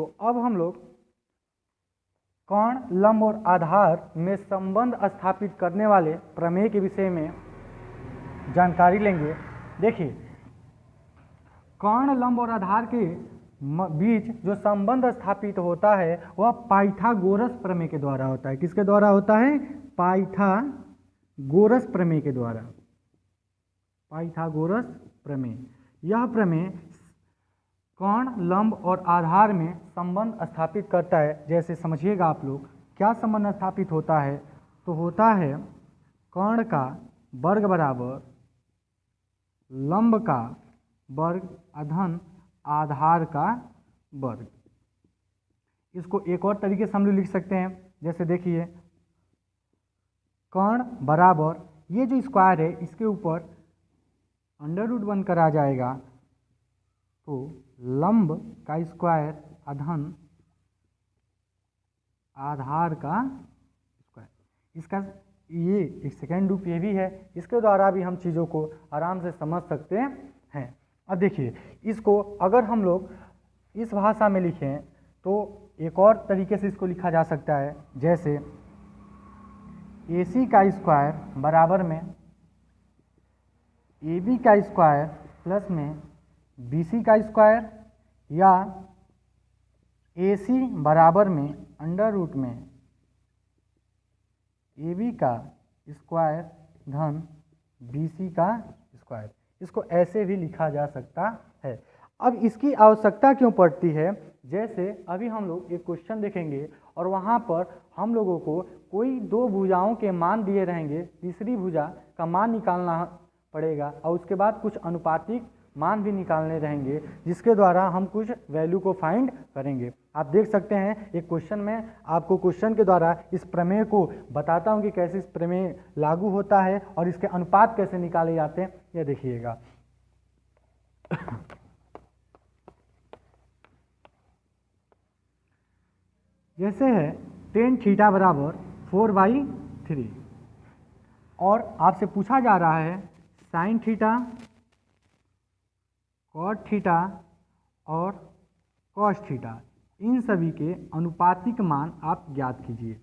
तो अब हम लोग कर्ण, लंब और आधार में संबंध स्थापित करने वाले प्रमेय के विषय में जानकारी लेंगे। देखिए, कर्ण, लंब और आधार के बीच जो संबंध स्थापित होता है वह पाइथागोरस प्रमेय के द्वारा होता है। किसके द्वारा होता है? पाइथागोरस प्रमेय के द्वारा। पाइथागोरस प्रमेय, यह प्रमेय कर्ण, लंब और आधार में संबंध स्थापित करता है। जैसे समझिएगा आप लोग, क्या संबंध स्थापित होता है? तो होता है कर्ण का वर्ग बराबर लंब का वर्ग अधन आधार का वर्ग। इसको एक और तरीके से हम लोग लिख सकते हैं। जैसे देखिए, कर्ण बराबर ये जो स्क्वायर है इसके ऊपर अंडर रूट बनकर आ जाएगा, तो लंब का स्क्वायर अधन आधार का स्क्वायर। इसका ये एक सेकेंड रूप ये भी है, इसके द्वारा भी हम चीज़ों को आराम से समझ सकते हैं। अब देखिए, इसको अगर हम लोग इस भाषा में लिखें तो एक और तरीके से इसको लिखा जा सकता है। जैसे AC का स्क्वायर बराबर में AB का स्क्वायर प्लस में BC का स्क्वायर, या AC बराबर में अंडर रूट में AB का स्क्वायर धन BC का स्क्वायर। इसको ऐसे भी लिखा जा सकता है। अब इसकी आवश्यकता क्यों पड़ती है? जैसे अभी हम लोग एक क्वेश्चन देखेंगे और वहाँ पर हम लोगों को कोई दो भुजाओं के मान दिए रहेंगे, तीसरी भुजा का मान निकालना पड़ेगा और उसके बाद कुछ अनुपातिक मान भी निकालने रहेंगे, जिसके द्वारा हम कुछ वैल्यू को फाइंड करेंगे। आप देख सकते हैं एक क्वेश्चन में आपको क्वेश्चन के द्वारा इस प्रमेय को बताता हूं कि कैसे इस प्रमेय लागू होता है और इसके अनुपात कैसे निकाले जाते हैं। यह देखिएगा, जैसे है tan थीटा बराबर 4/3 और आपसे पूछा जा रहा है sin थीटा, cot थीटा और cos थीटा, इन सभी के अनुपातिक मान आप ज्ञात कीजिए।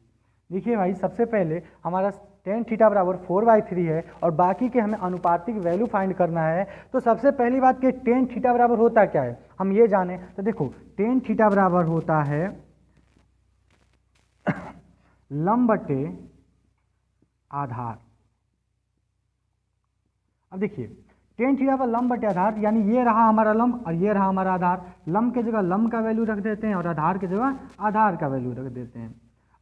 देखिए भाई, सबसे पहले हमारा tan थीटा बराबर 4/3 है और बाकी के हमें अनुपातिक वैल्यू फाइंड करना है। तो सबसे पहली बात कि tan थीटा बराबर होता क्या है हम ये जाने। तो देखो, tan थीटा बराबर होता है लंब बटे आधार। अब देखिए, tan थीटा पर लंब बटे आधार, यानी ये रहा हमारा लंब और ये रहा हमारा आधार। लंब के जगह लंब का वैल्यू रख देते हैं और आधार की जगह आधार का वैल्यू रख देते हैं।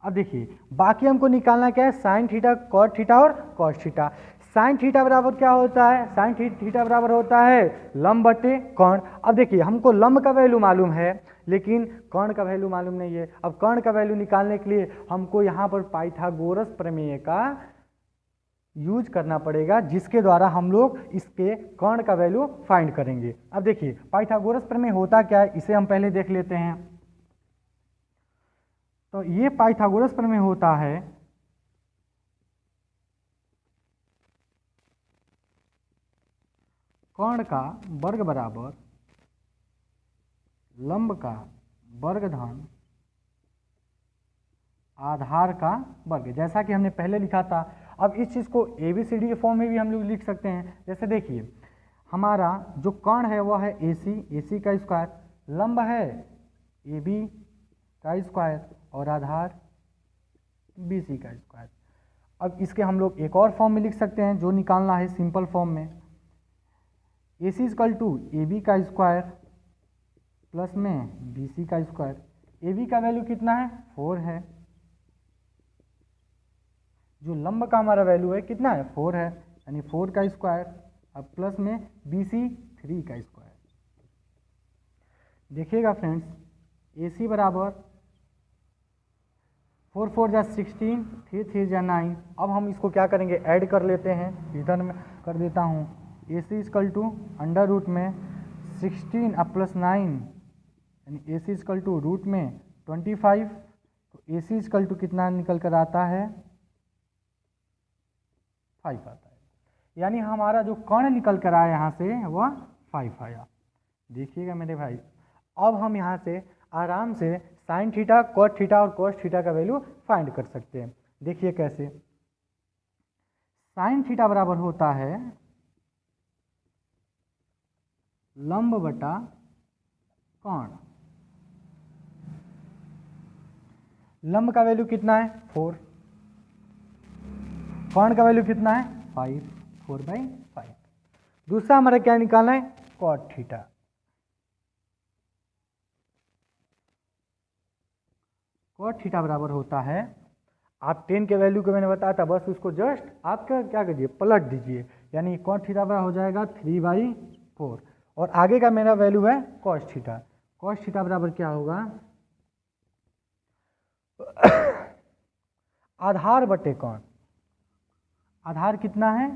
अब देखिए, बाकी हमको निकालना क्या है? साइन थीटा, कॉट थीटा और कॉस थीटा। साइन थीटा बराबर क्या होता है? साइन थीटा बराबर होता है लंब बटे कर्ण। अब देखिए, हमको लंब का वैल्यू मालूम है लेकिन कर्ण का वैल्यू मालूम नहीं है। अब कर्ण का वैल्यू निकालने के लिए हमको यहाँ पर पाइथागोरस प्रमेय का यूज करना पड़ेगा, जिसके द्वारा हम लोग इसके कर्ण का वैल्यू फाइंड करेंगे। अब देखिए, पाइथागोरस प्रमेय होता क्या है इसे हम पहले देख लेते हैं। तो ये पाइथागोरस प्रमेय होता है कर्ण का वर्ग बराबर लंब का वर्ग धन आधार का वर्ग, जैसा कि हमने पहले लिखा था। अब इस चीज़ को ABCD के फॉर्म में भी हम लोग लिख सकते हैं। जैसे देखिए, हमारा जो कर्ण है वह है AC का स्क्वायर, लंब है AB का स्क्वायर और आधार BC का स्क्वायर। अब इसके हम लोग एक और फॉर्म में लिख सकते हैं जो निकालना है सिंपल फॉर्म में। AC इक्वल टू AB का स्क्वायर प्लस में BC का स्क्वायर। AB का वैल्यू कितना है? 4 है। जो लंब का हमारा वैल्यू है कितना है? 4 है, यानी 4 का स्क्वायर अब प्लस में BC 3 का स्क्वायर। देखिएगा फ्रेंड्स, AC बराबर 4 4 जा 16, 3 3 जा 9। अब हम इसको क्या करेंगे? ऐड कर लेते हैं। इधर में कर देता हूँ। AC equal to under root में 16 अब प्लस 9, यानी AC इक्वल टू रूट में 25। तो AC इक्वल टू कितना निकल कर आता है? 5 आता है। यानी हमारा जो कर्ण निकल कर आया यहाँ से वह 5 आया। देखिएगा मेरे भाई, अब हम यहाँ से आराम से साइन थीटा, कॉट थीटा और कॉस थीटा का वैल्यू फाइंड कर सकते हैं। देखिए कैसे, साइन थीटा बराबर होता है लंब बटा कोण। लंब का वैल्यू कितना है 4, कोण का वैल्यू कितना है 5, 4/5। दूसरा हमारा क्या निकालना है, कॉट थीटा। कॉट थीटा बराबर होता है, आप 10 के वैल्यू को मैंने बताया था, बस उसको जस्ट आप क्या कीजिए, पलट दीजिए, यानी कॉट थीटा बराबर हो जाएगा 3/4 और आगे का मेरा वैल्यू है कॉस थीटा। कॉस थीटा बराबर क्या होगा, आधार बटे कोण। आधार कितना है,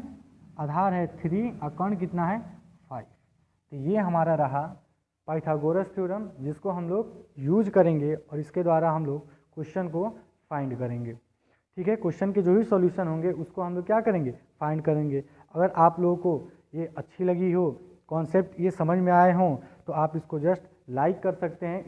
आधार है 3 और कोण कितना है 5। तो ये हमारा रहा पाइथागोरस थ्योरम, जिसको हम लोग यूज करेंगे और इसके द्वारा हम लोग क्वेश्चन को फाइंड करेंगे। ठीक है, क्वेश्चन के जो भी सॉल्यूशन होंगे उसको हम लोग क्या करेंगे, फाइंड करेंगे। अगर आप लोगों को ये अच्छी लगी हो, कॉन्सेप्ट ये समझ में आए हों, तो आप इसको जस्ट लाइक कर सकते हैं।